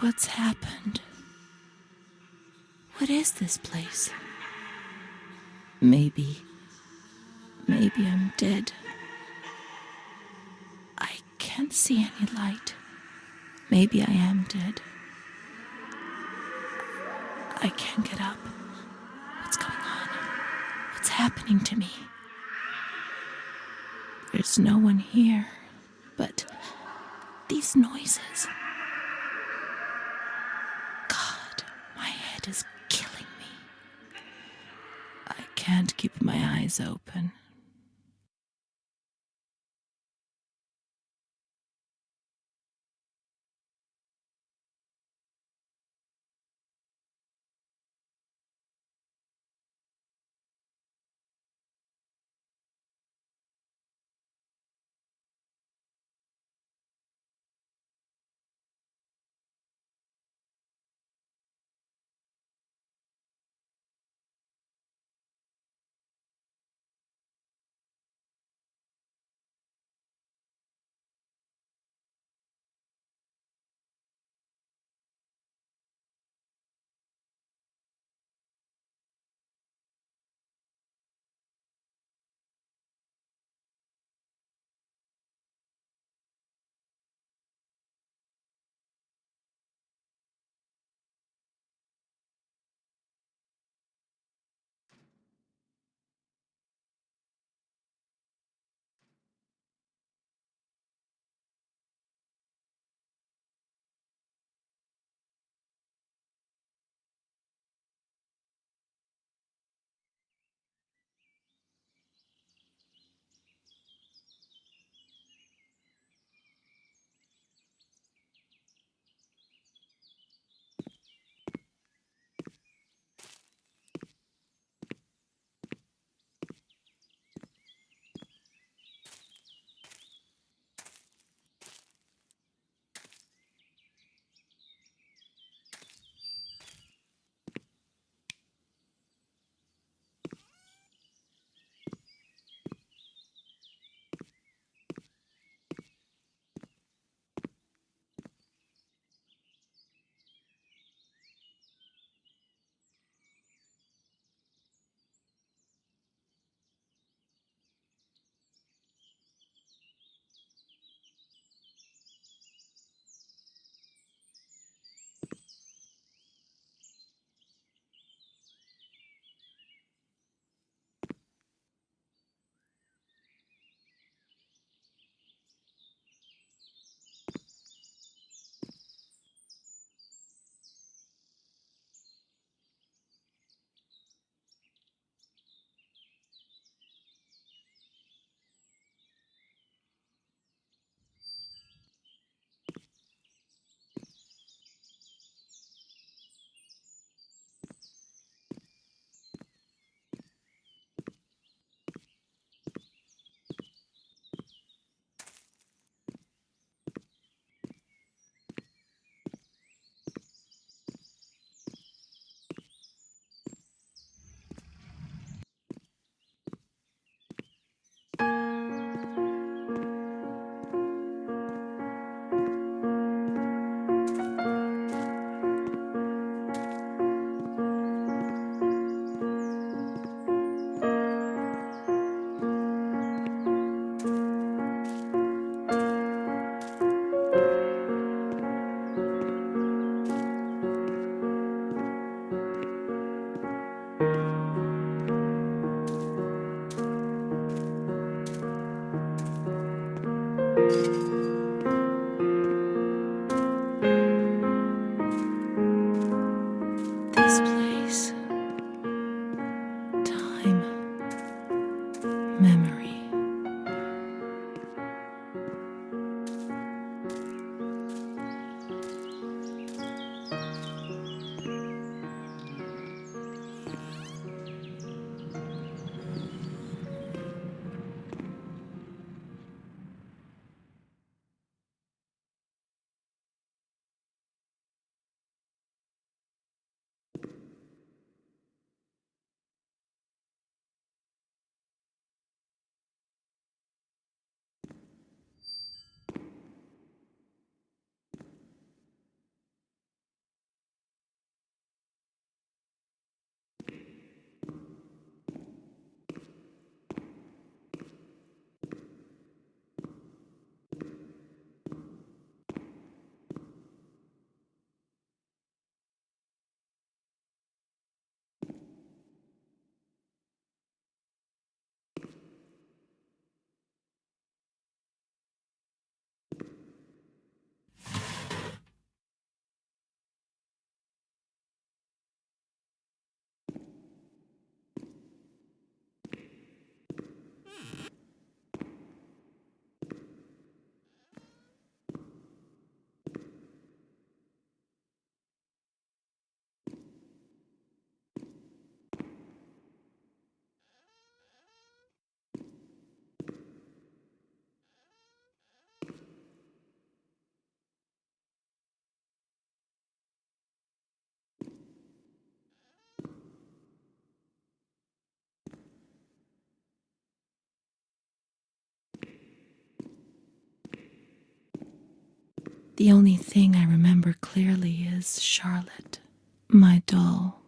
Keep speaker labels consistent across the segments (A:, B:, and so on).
A: What's happened? What is this place? Maybe I'm dead. I can't see any light. Maybe I am dead. I can't get up. What's going on? What's happening to me? There's no one here, but these noises. God, my head is killing me. I can't keep my eyes open. This place, time, memory. The only thing I remember clearly is Charlotte, my doll.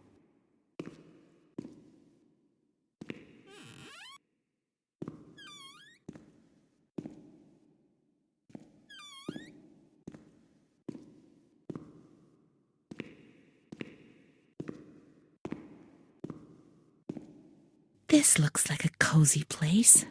A: This looks like a cozy place.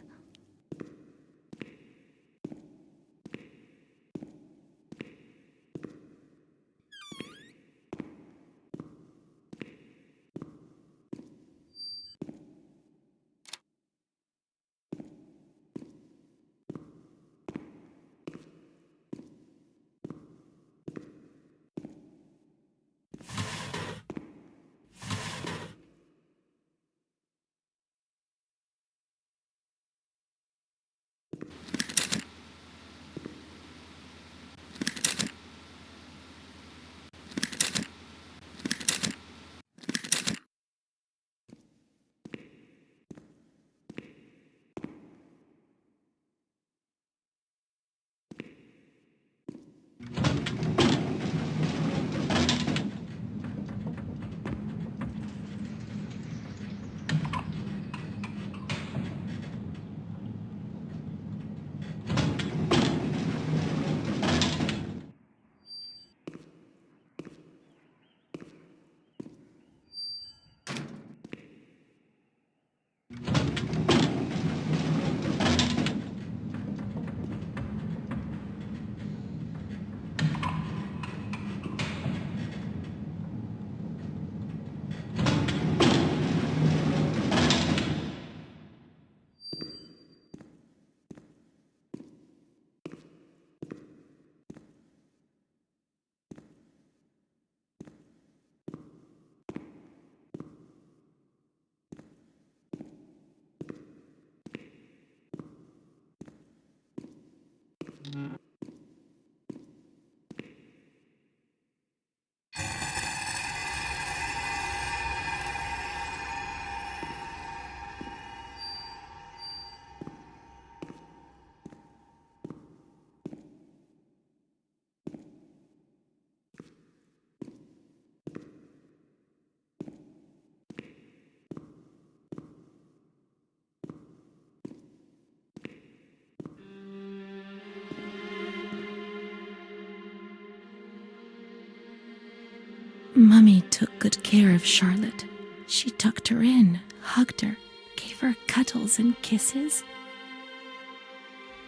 A: Mummy took good care of Charlotte. She tucked her in, hugged her, gave her cuddles and kisses.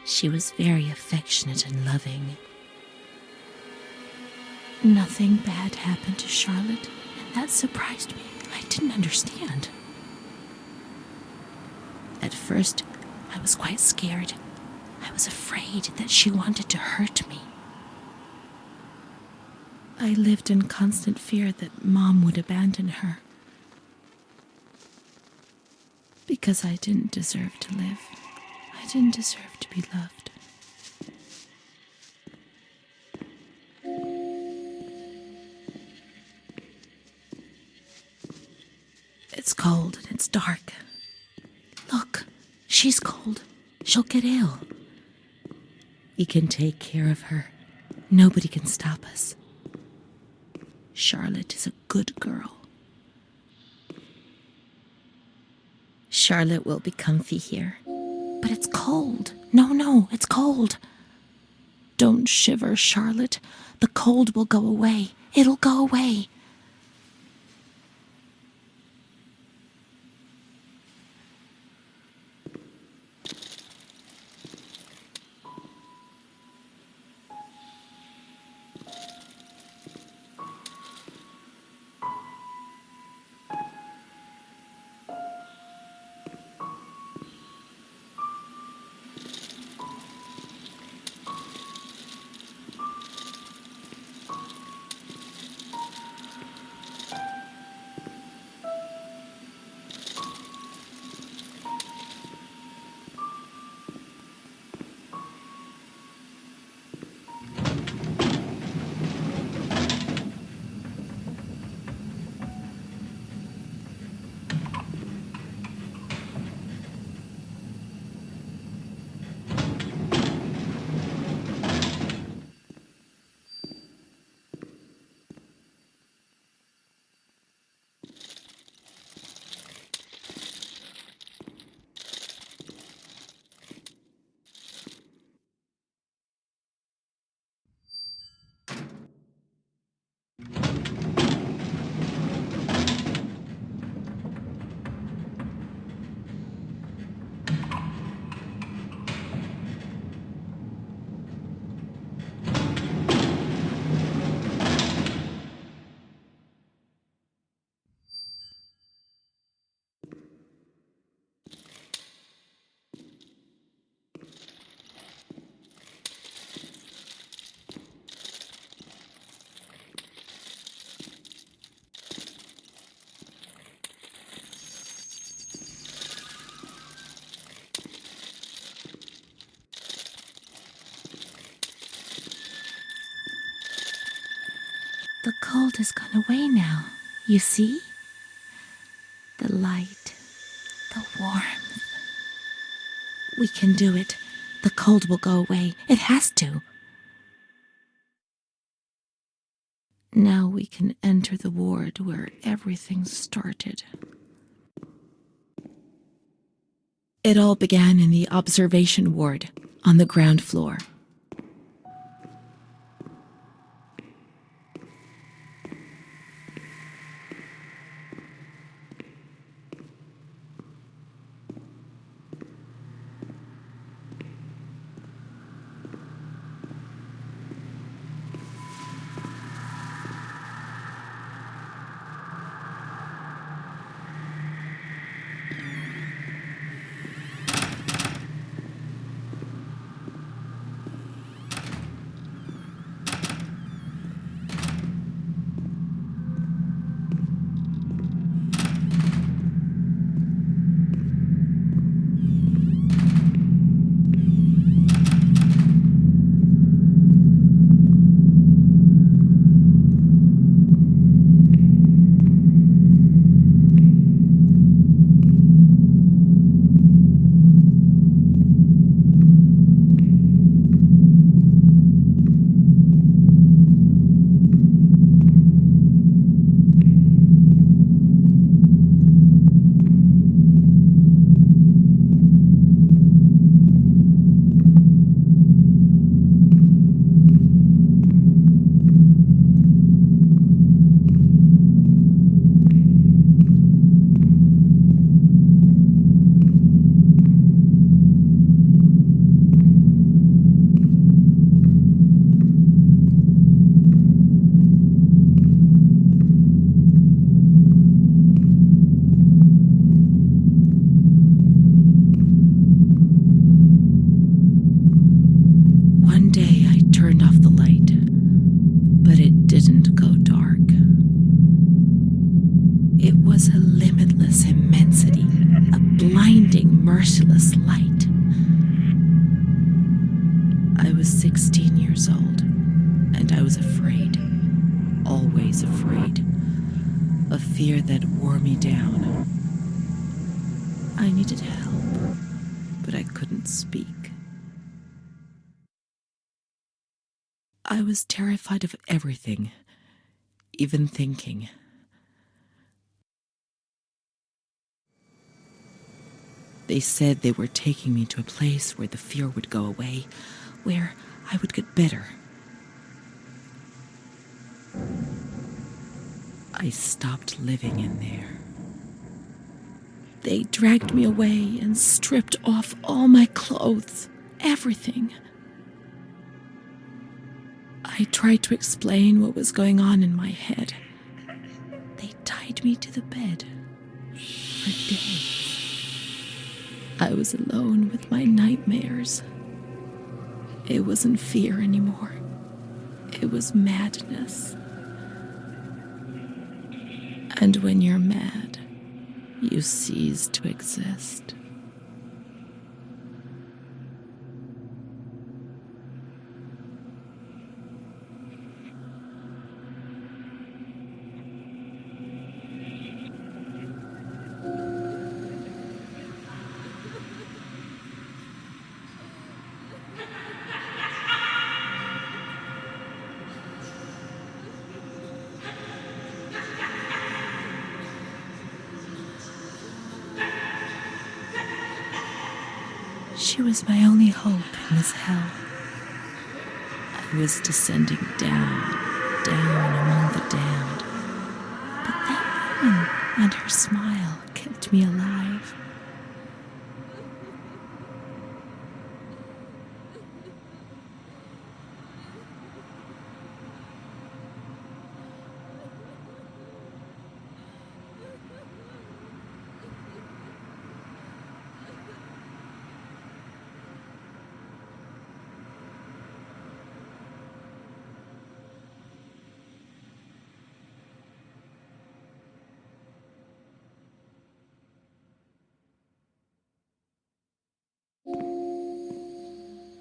A: She was very affectionate and loving. Nothing bad happened to Charlotte, and that surprised me. I didn't understand. At first, I was quite scared. I was afraid that she wanted to hurt me. I lived in constant fear that Mom would abandon her. Because I didn't deserve to live. I didn't deserve to be loved. It's cold and it's dark. Look, she's cold. She'll get ill. We can take care of her. Nobody can stop us. Charlotte is a good girl. Charlotte will be comfy here. But it's cold. No, it's cold. Don't shiver, Charlotte. The cold will go away. It'll go away. The cold has gone away now. You see? The light, the warmth. We can do it. The cold will go away. It has to. Now we can enter the ward where everything started. It all began in the observation ward on the ground floor. One day I turned off the light, but it didn't go dark. It was a limitless immensity, a blinding, merciless light. I was 16 years old, and I was afraid, always afraid, a fear that wore me down. I needed help, but I couldn't speak. I was terrified of everything, even thinking. They said they were taking me to a place where the fear would go away, where I would get better. I stopped living in there. They dragged me away and stripped off all my clothes, everything. I tried to explain what was going on in my head. They tied me to the bed for days. I was alone with my nightmares. It wasn't fear anymore. It was madness. And when you're mad, you cease to exist. She was my only hope in this hell. I was descending down, down among the damned. But that woman and her smile kept me alive.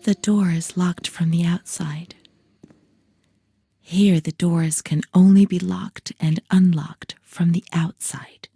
A: The door is locked from the outside. Here the doors can only be locked and unlocked from the outside.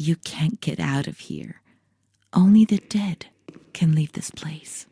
A: You can't get out of here. Only the dead can leave this place.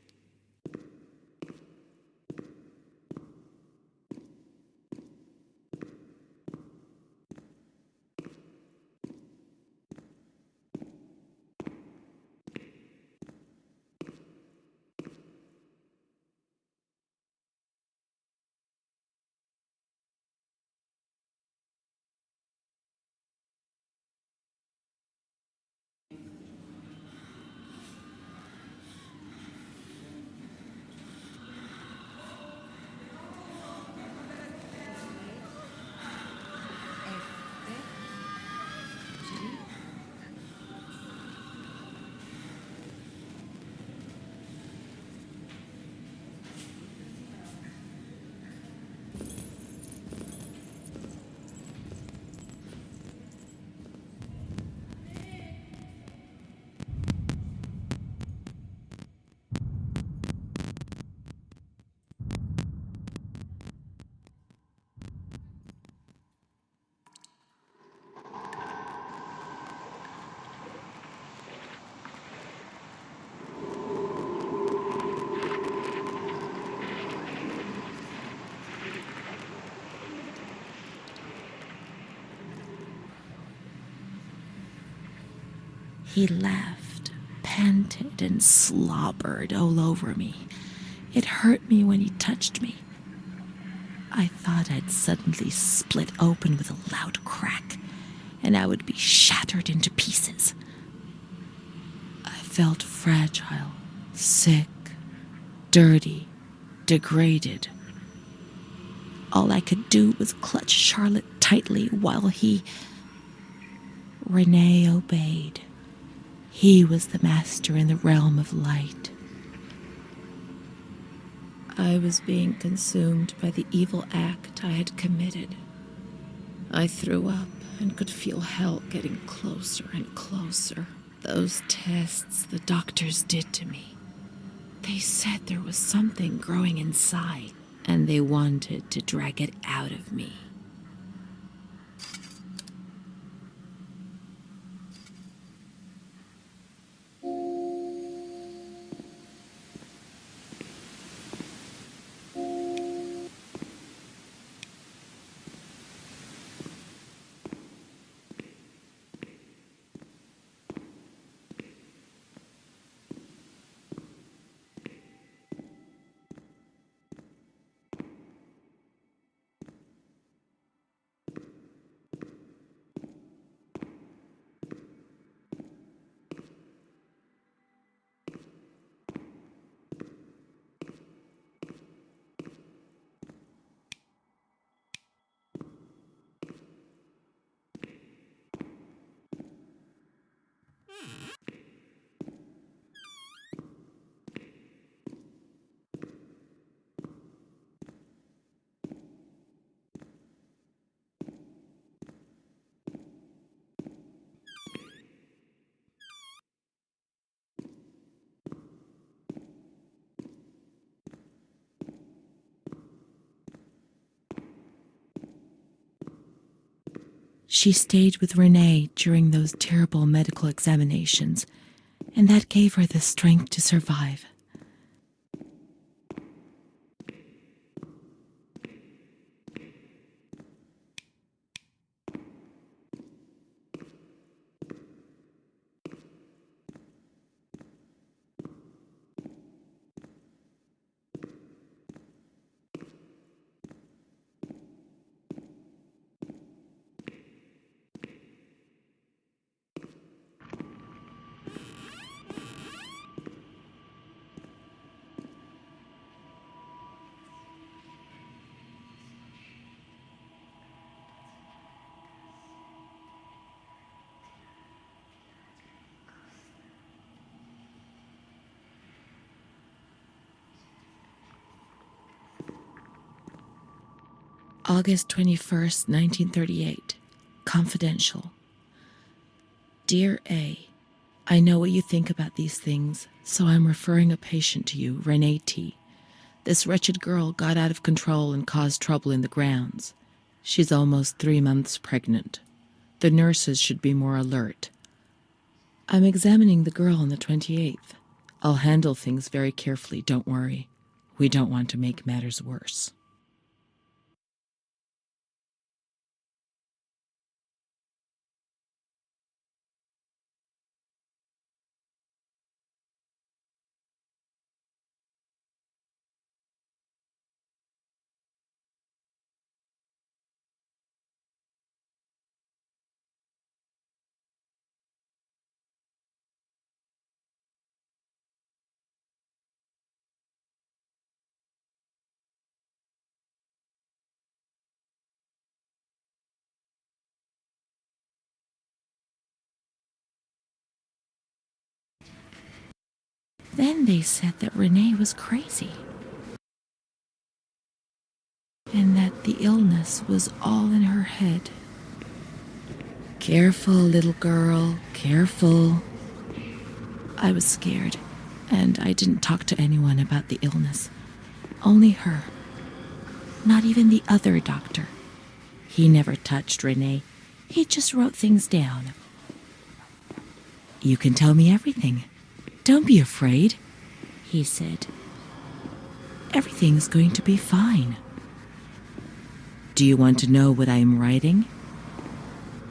A: He laughed, panted, and slobbered all over me. It hurt me when he touched me. I thought I'd suddenly split open with a loud crack, and I would be shattered into pieces. I felt fragile, sick, dirty, degraded. All I could do was clutch Charlotte tightly while Renee obeyed. He was the master in the realm of light. I was being consumed by the evil act I had committed. I threw up and could feel hell getting closer and closer. Those tests the doctors did to me. They said there was something growing inside, and they wanted to drag it out of me. She stayed with Renee during those terrible medical examinations, and that gave her the strength to survive. August 21st, 1938. Confidential. Dear A, I know what you think about these things, so I'm referring a patient to you, Renee T. This wretched girl got out of control and caused trouble in the grounds. She's almost 3 months pregnant. The nurses should be more alert. I'm examining the girl on the 28th. I'll handle things very carefully, don't worry. We don't want to make matters worse. Then they said that Renee was crazy, and that the illness was all in her head. Careful, little girl, careful. I was scared, and I didn't talk to anyone about the illness. Only her. Not even the other doctor. He never touched Renee. He just wrote things down. You can tell me everything. Don't be afraid, he said. Everything's going to be fine. Do you want to know what I am writing?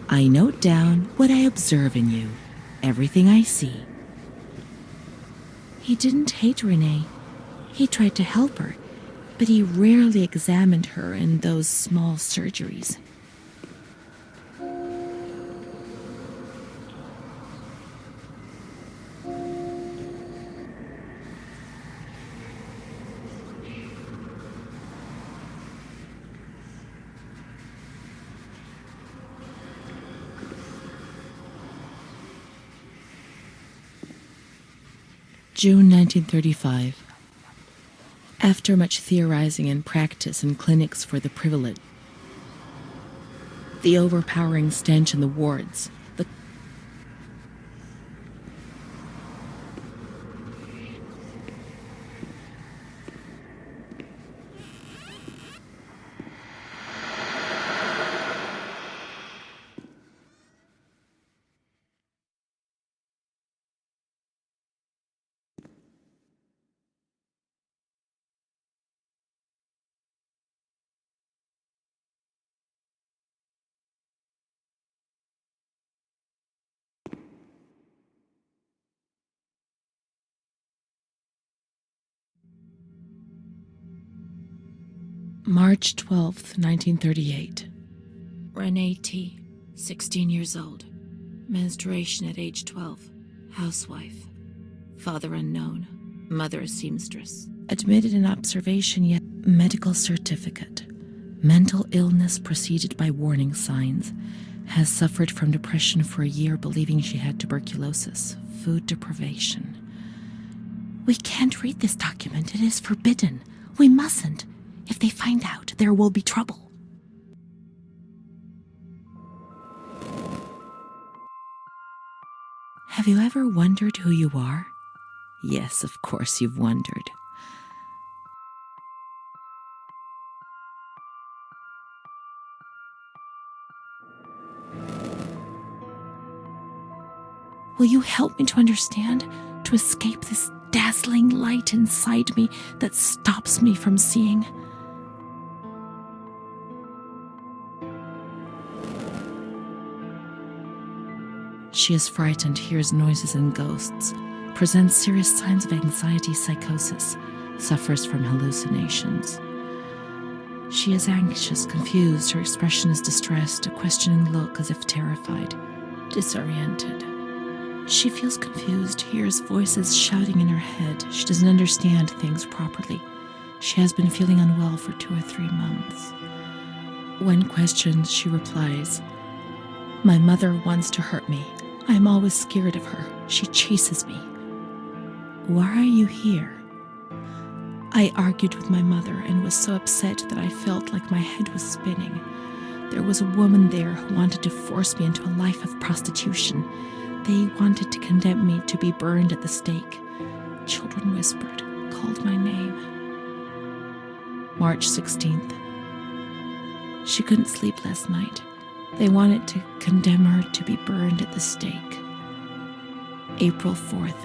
A: I note down what I observe in you, everything I see. He didn't hate Renee. He tried to help her, but he rarely examined her in those small surgeries. June 1935. After much theorizing and practice in clinics for the privileged, the overpowering stench in the wards, the March 12th, 1938. Renee T., 16 years old. Menstruation at age 12. Housewife. Father unknown. Mother a seamstress. Admitted in observation yet medical certificate. Mental illness preceded by warning signs. Has suffered from depression for a year, believing she had tuberculosis. Food deprivation. We can't read this document. It is forbidden. We mustn't. If they find out, there will be trouble. Have you ever wondered who you are? Yes, of course you've wondered. Will you help me to understand, to escape this dazzling light inside me that stops me from seeing? She is frightened, hears noises and ghosts, presents serious signs of anxiety, psychosis, suffers from hallucinations. She is anxious, confused, her expression is distressed, a questioning look as if terrified, disoriented. She feels confused, hears voices shouting in her head. She doesn't understand things properly. She has been feeling unwell for 2 or 3 months. When questioned, she replies, "My mother wants to hurt me. I am always scared of her. She chases me." "Why are you here?" I argued with my mother and was so upset that I felt like my head was spinning. There was a woman there who wanted to force me into a life of prostitution. They wanted to condemn me to be burned at the stake. Children whispered, called my name. March 16th. She couldn't sleep last night. They wanted to condemn her to be burned at the stake. April 4th.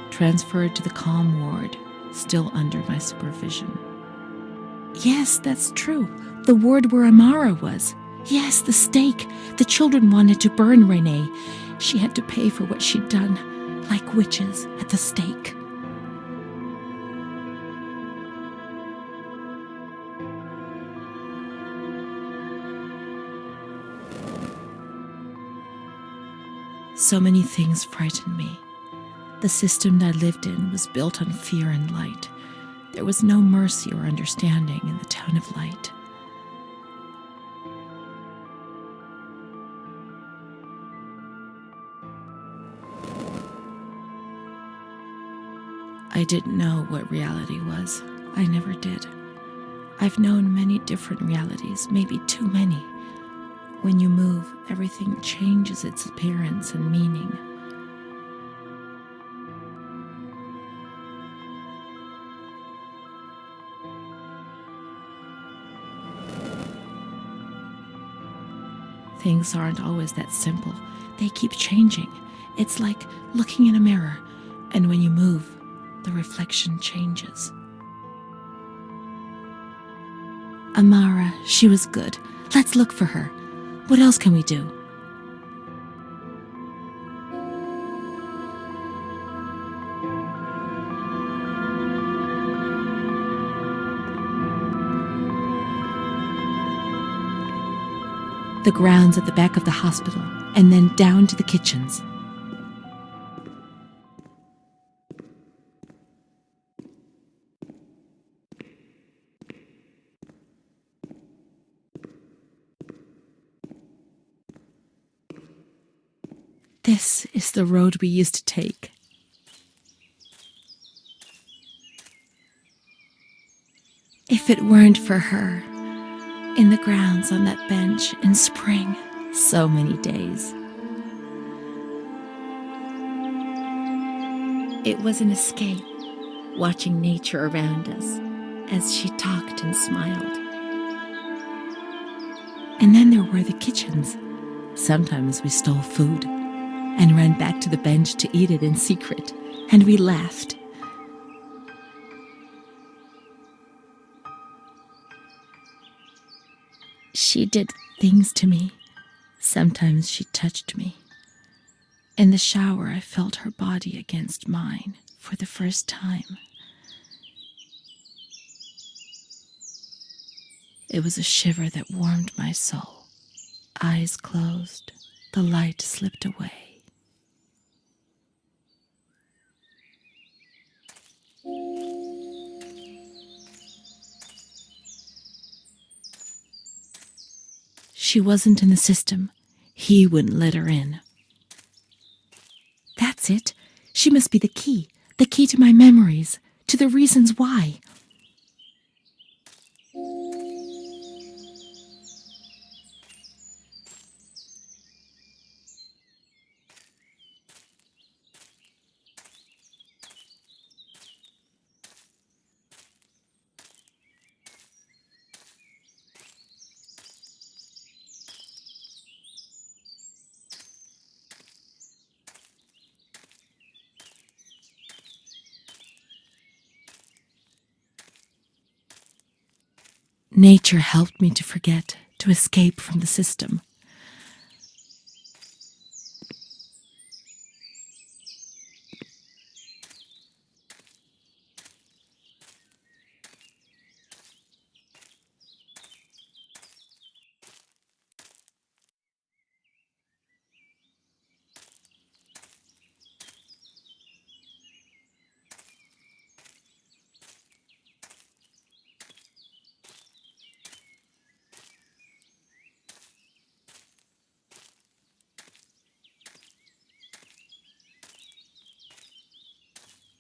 A: Transferred to the calm ward, still under my supervision. Yes, that's true. The ward where Amara was. Yes, the stake. The children wanted to burn Renee. She had to pay for what she'd done, like witches at the stake. So many things frightened me. The system that I lived in was built on fear and light. There was no mercy or understanding in the town of light. I didn't know what reality was. I never did. I've known many different realities, maybe too many. When you move, everything changes its appearance and meaning. Things aren't always that simple. They keep changing. It's like looking in a mirror, and when you move, the reflection changes. Amara, she was good. Let's look for her. What else can we do? The grounds at the back of the hospital, and then down to the kitchens. This is the road we used to take. If it weren't for her, in the grounds on that bench in spring, so many days. It was an escape, watching nature around us as she talked and smiled. And then there were the kitchens. Sometimes we stole food and ran back to the bench to eat it in secret, and we laughed. She did things to me. Sometimes she touched me. In the shower, I felt her body against mine for the first time. It was a shiver that warmed my soul. Eyes closed, the light slipped away. She wasn't in the system. He wouldn't let her in. That's it. She must be the key to my memories, to the reasons why. Nature helped me to forget, to escape from the system.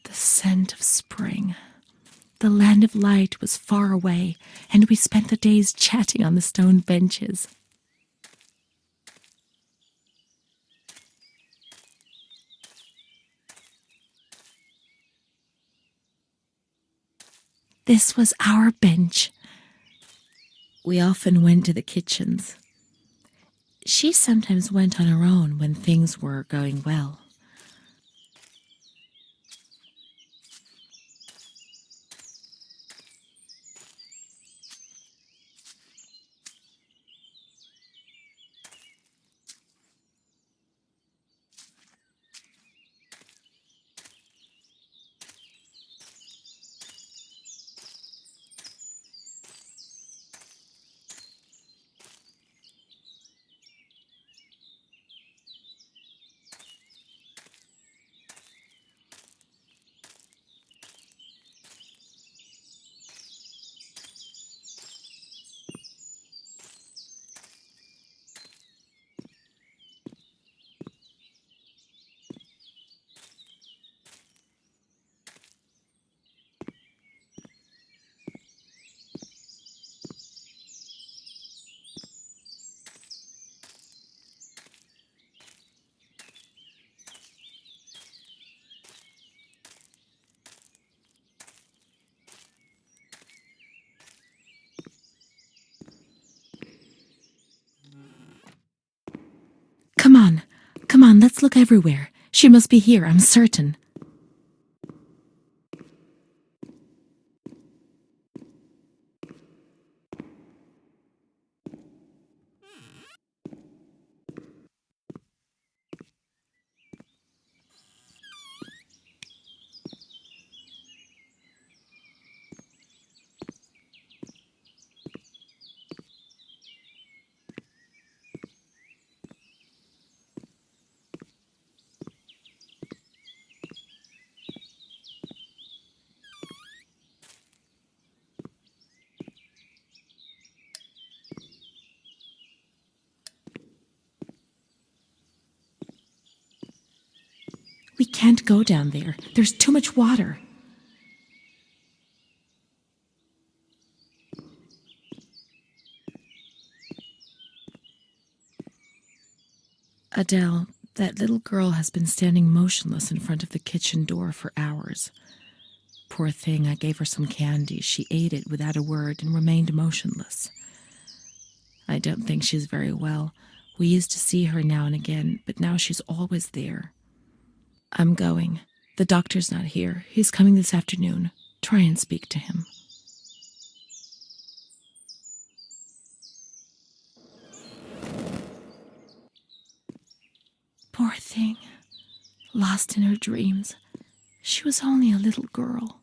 A: The scent of spring, The land of light was far away, and we spent the days chatting on the stone benches. This was our bench. We often went to the kitchens. She sometimes went on her own when things were going well. Come on, let's look everywhere. She must be here, I'm certain. We can't go down there. There's too much water. Adele, that little girl has been standing motionless in front of the kitchen door for hours. Poor thing, I gave her some candy. She ate it without a word and remained motionless. I don't think she's very well. We used to see her now and again, but now she's always there. I'm going. The doctor's not here. He's coming this afternoon. Try and speak to him. Poor thing. Lost in her dreams. She was only a little girl.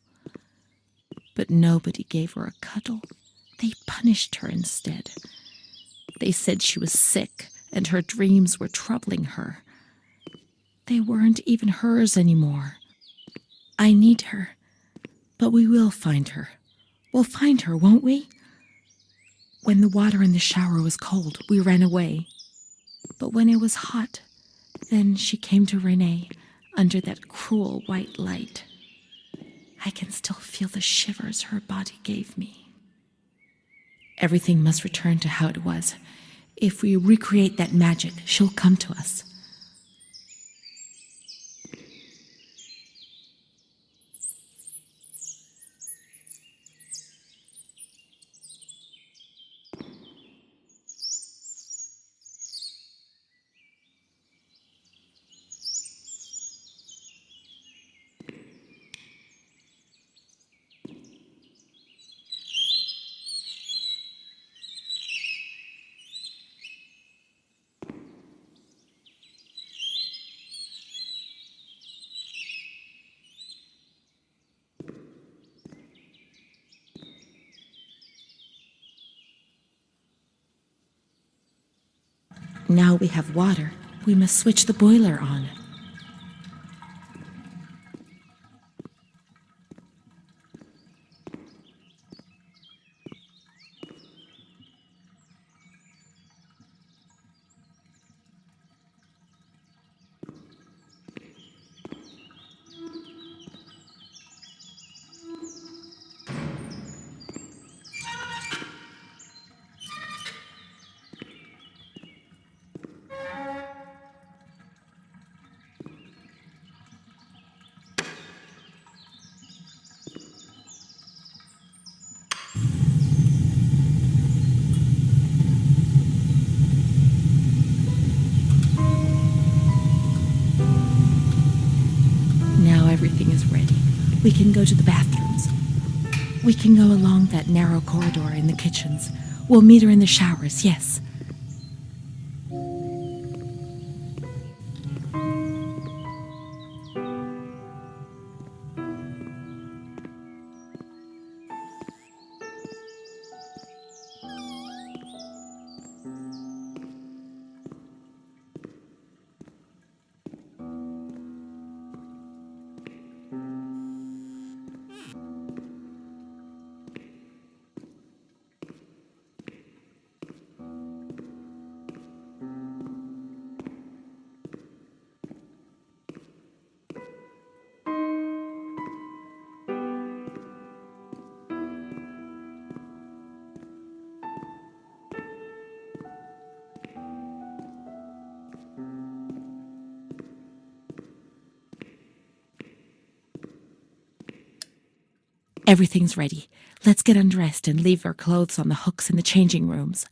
A: But nobody gave her a cuddle. They punished her instead. They said she was sick and her dreams were troubling her. They weren't even hers anymore. I need her, but we will find her. We'll find her, won't we? When the water in the shower was cold, we ran away. But when it was hot, then she came to Renee under that cruel white light. I can still feel the shivers her body gave me. Everything must return to how it was. If we recreate that magic, she'll come to us. Now we have water. We must switch the boiler on. We can go to the bathrooms. We can go along that narrow corridor in the kitchens. We'll meet her in the showers, yes. Everything's ready. Let's get undressed and leave our clothes on the hooks in the changing rooms.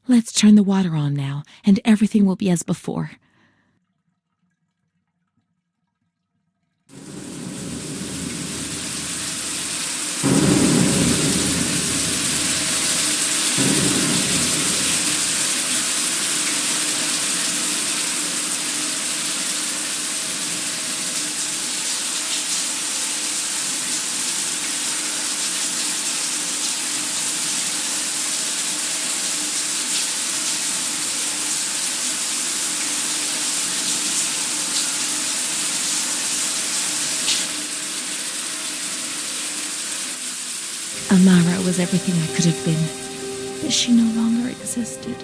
A: Let's turn the water on now, and everything will be as before. Amara was everything I could have been, but she no longer existed.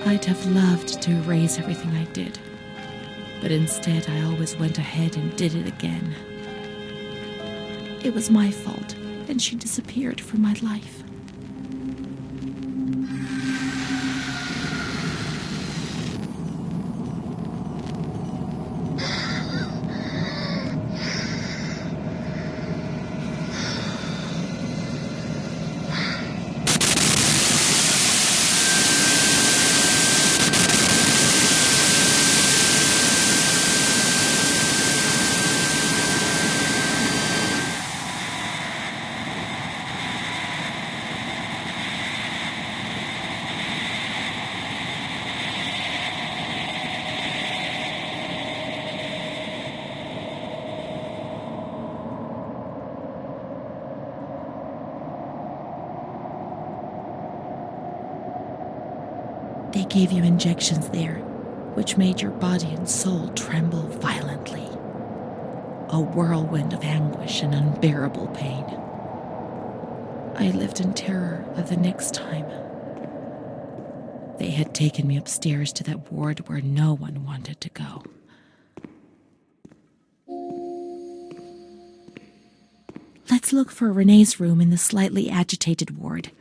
A: I'd have loved to erase everything I did, but instead I always went ahead and did it again. It was my fault, and she disappeared from my life. They gave you injections there, which made your body and soul tremble violently. A whirlwind of anguish and unbearable pain. I lived in terror of the next time. They had taken me upstairs to that ward where no one wanted to go. Let's look for Renee's room in the slightly agitated ward.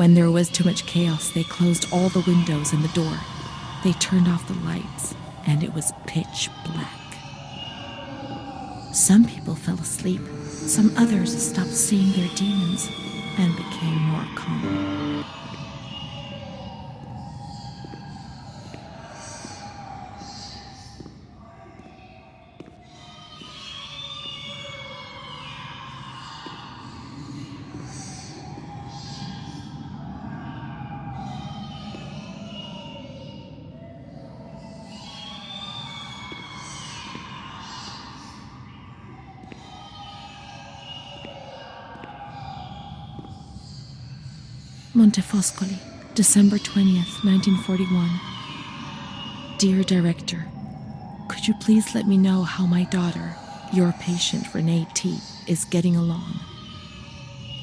A: When there was too much chaos, they closed all the windows and the door. They turned off the lights, and it was pitch black. Some people fell asleep. Some others stopped seeing their demons and became more calm. Montefoscoli, December 20th, 1941. Dear Director, could you please let me know how my daughter, your patient Renee T., is getting along?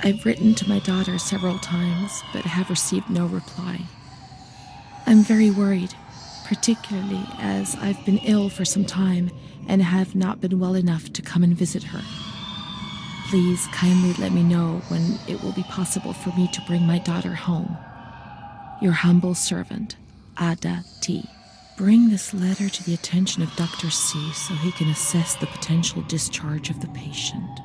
A: I've written to my daughter several times, but have received no reply. I'm very worried, particularly as I've been ill for some time and have not been well enough to come and visit her. Please kindly let me know when it will be possible for me to bring my daughter home. Your humble servant, Ada T. Bring this letter to the attention of Dr. C so he can assess the potential discharge of the patient.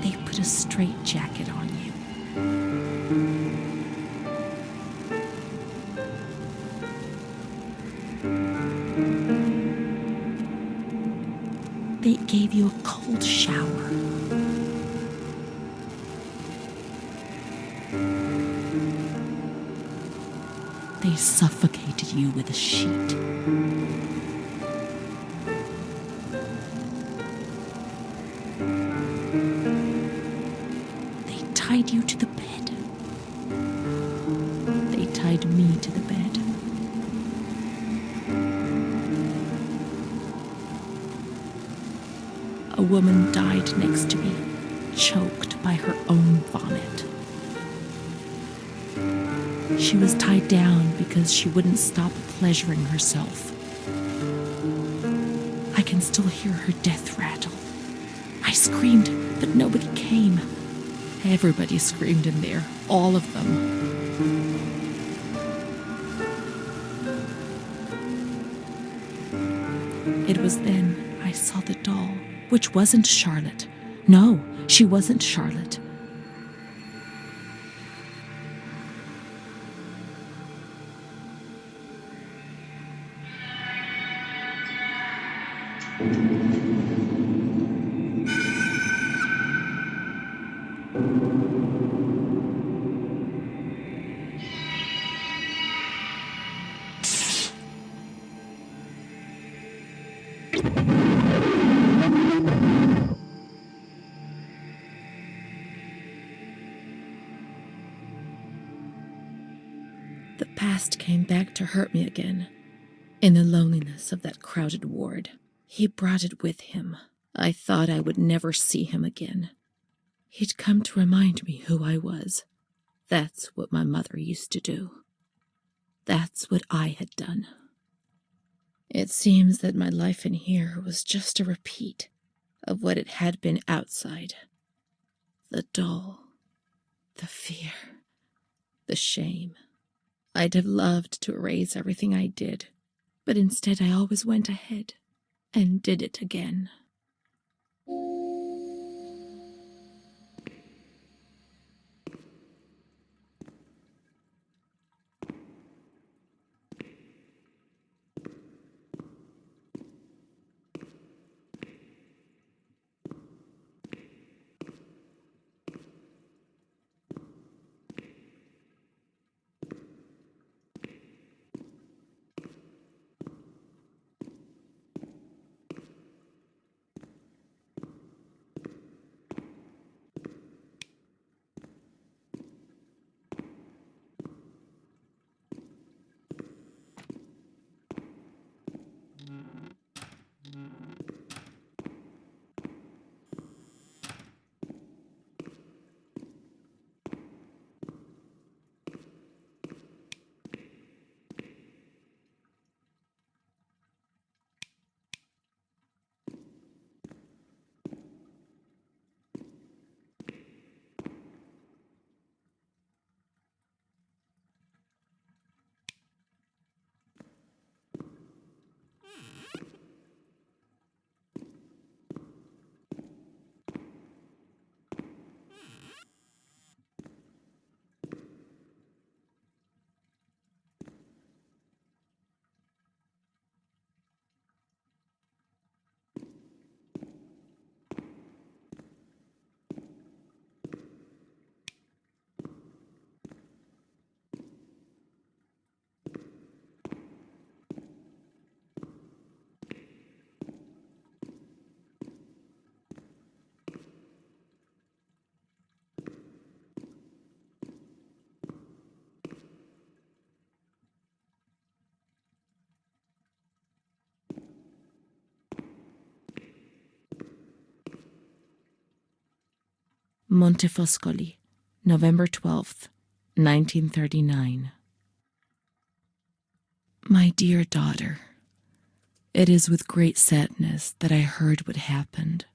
A: They put a straitjacket on you. They gave you a cold shower. They suffocated you with a sheet. They tied you to the bed. They tied me to the bed. A woman died next to me, choked by her own vomit. She was tied down because she wouldn't stop pleasuring herself. I can still hear her death rattle. I screamed, but nobody came. Everybody screamed in there, all of them. It was then I saw the doll, which wasn't Charlotte. No, she wasn't Charlotte. The past came back to hurt me again. In the loneliness of that crowded ward, he brought it with him. I thought I would never see him again. He'd come to remind me who I was. That's what my mother used to do. That's what I had done. It seems that my life in here was just a repeat of what it had been outside. The doll The fear. The shame. I'd have loved to erase everything I did, but instead I always went ahead and did it again. Montefoscoli, November 12th, 1939. My dear daughter, it is with great sadness that I heard what happened.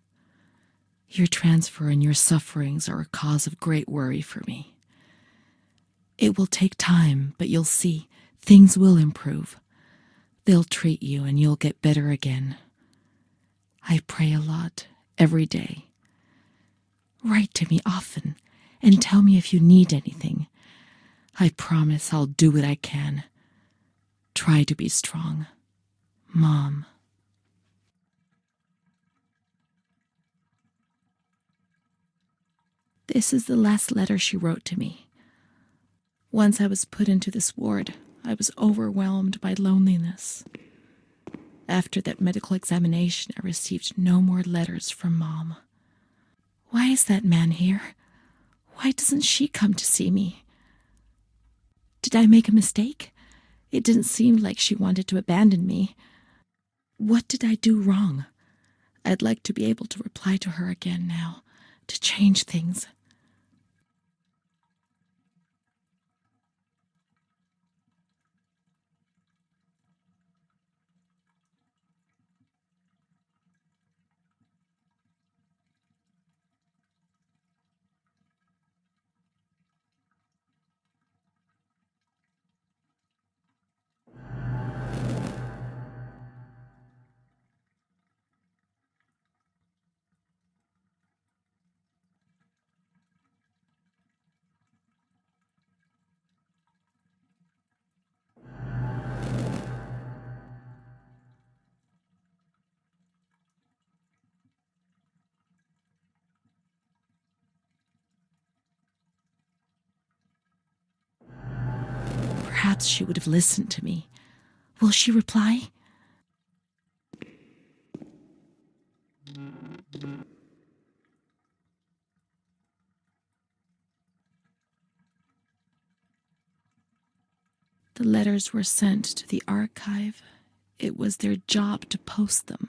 A: Your transfer and your sufferings are a cause of great worry for me. It will take time, but you'll see, things will improve. They'll treat you and you'll get better again. I pray a lot, every day. Write to me often and tell me if you need anything. I promise I'll do what I can. Try to be strong. Mom. This is the last letter she wrote to me. Once I was put into this ward, I was overwhelmed by loneliness. After that medical examination, I received no more letters from Mom. Why is that man here? Why doesn't she come to see me? Did I make a mistake? It didn't seem like she wanted to abandon me. What did I do wrong? I'd like to be able to reply to her again now, to change things. Perhaps she would have listened to me. Will she reply? The letters were sent to the archive. It was their job to post them.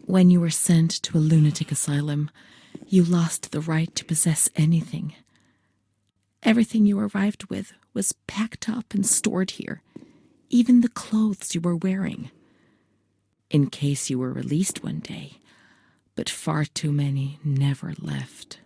A: When you were sent to a lunatic asylum, you lost the right to possess anything. Everything you arrived with was packed up and stored here, even the clothes you were wearing, in case you were released one day, but far too many never left.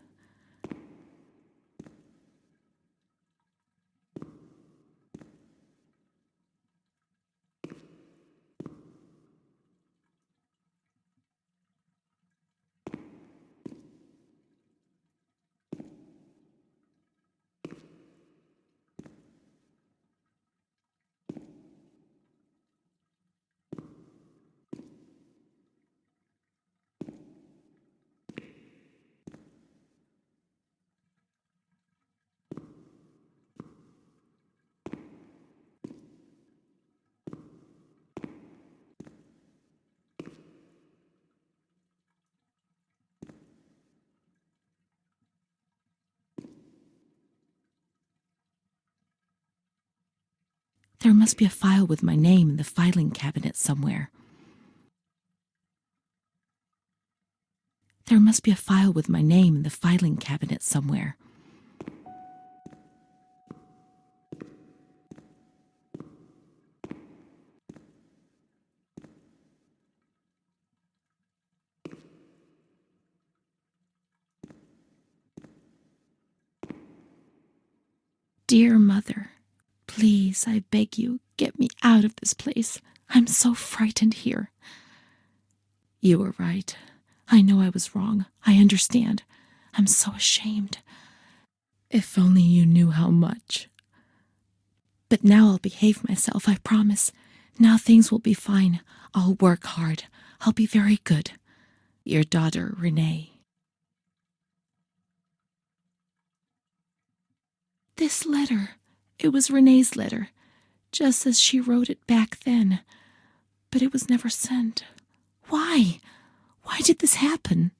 A: There must be a file with my name in the filing cabinet somewhere. There must be a file with my name in the filing cabinet somewhere. Dear Mother, please, I beg you, get me out of this place. I'm so frightened here. You were right. I know I was wrong. I understand. I'm so ashamed. If only you knew how much. But now I'll behave myself, I promise. Now things will be fine. I'll work hard. I'll be very good. Your daughter, Renee. This letter. It was Renee's letter, just as she wrote it back then. But it was never sent. Why? Why did this happen?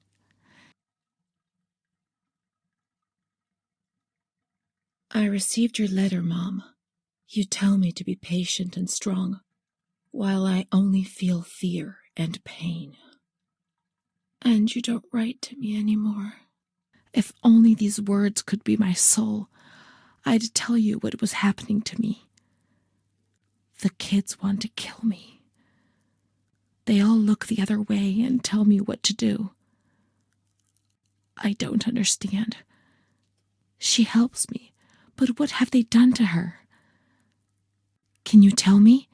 A: I received your letter, Mom. You tell me to be patient and strong, while I only feel fear and pain. And you don't write to me anymore. If only these words could be my soul, I'd tell you what was happening to me. The kids want to kill me. They all look the other way and tell me what to do. I don't understand. She helps me, but what have they done to her? Can you tell me?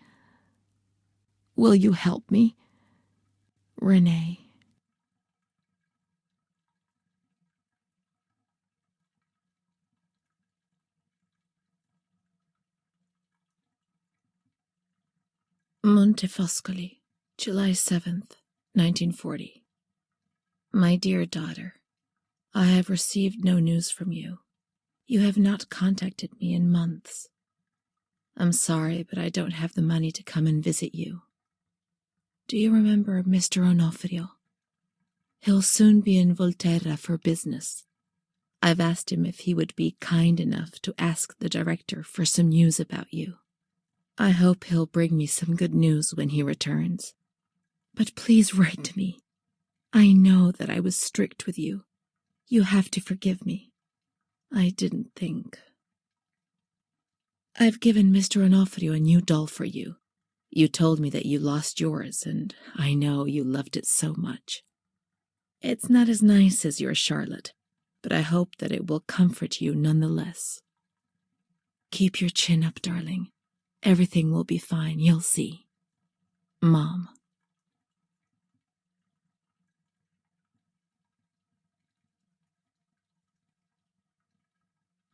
A: Will you help me? Renee. Montefoscoli, July 7th, 1940. My dear daughter, I have received no news from you. You have not contacted me in months. I'm sorry, but I don't have the money to come and visit you. Do you remember Mr. Onofrio? He'll soon be in Volterra for business. I've asked him if he would be kind enough to ask the director for some news about you. I hope he'll bring me some good news when he returns. But please write to me. I know that I was strict with you. You have to forgive me. I didn't think. I've given Mr. Onofrio a new doll for you. You told me that you lost yours, and I know you loved it so much. It's not as nice as your Charlotte, but I hope that it will comfort you nonetheless. Keep your chin up, darling. Everything will be fine, you'll see. Mom.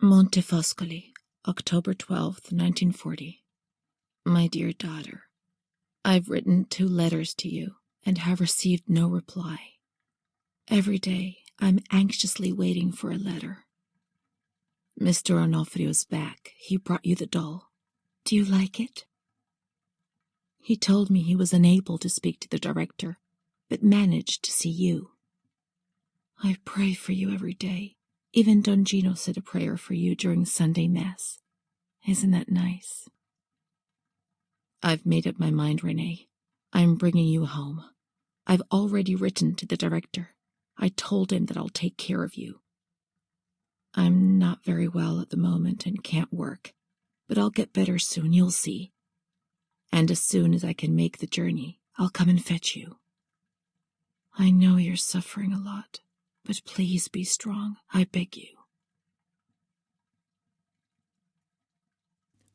A: Montefoscoli, October 12th, 1940. My dear daughter, I've written 2 letters to you and have received no reply. Every day I'm anxiously waiting for a letter. Mr. Onofrio's back. He brought you the doll. Do you like it? He told me he was unable to speak to the director, but managed to see you. I pray for you every day. Even Don Gino said a prayer for you during Sunday Mass. Isn't that nice? I've made up my mind, Renee. I'm bringing you home. I've already written to the director. I told him that I'll take care of you. I'm not very well at the moment and can't work, but I'll get better soon, you'll see. And as soon as I can make the journey, I'll come and fetch you. I know you're suffering a lot, but please be strong, I beg you.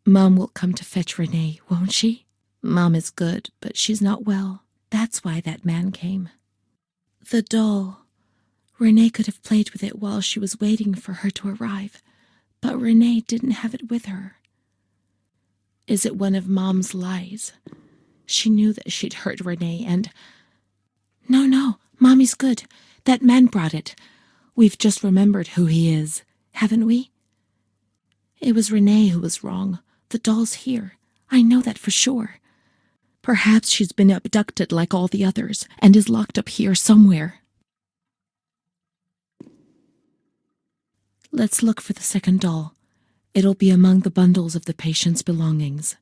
A: Mom will come to fetch Renee, won't she? Mom is good, but she's not well. That's why that man came. The doll. Renee could have played with it while she was waiting for her to arrive, but Renee didn't have it with her. Is it one of Mom's lies? She knew that she'd hurt Renee and... No, Mommy's good. That man brought it. We've just remembered who he is, haven't we? It was Renee who was wrong. The doll's here. I know that for sure. Perhaps she's been abducted like all the others and is locked up here somewhere. Let's look for the second doll. It'll be among the bundles of the patient's belongings.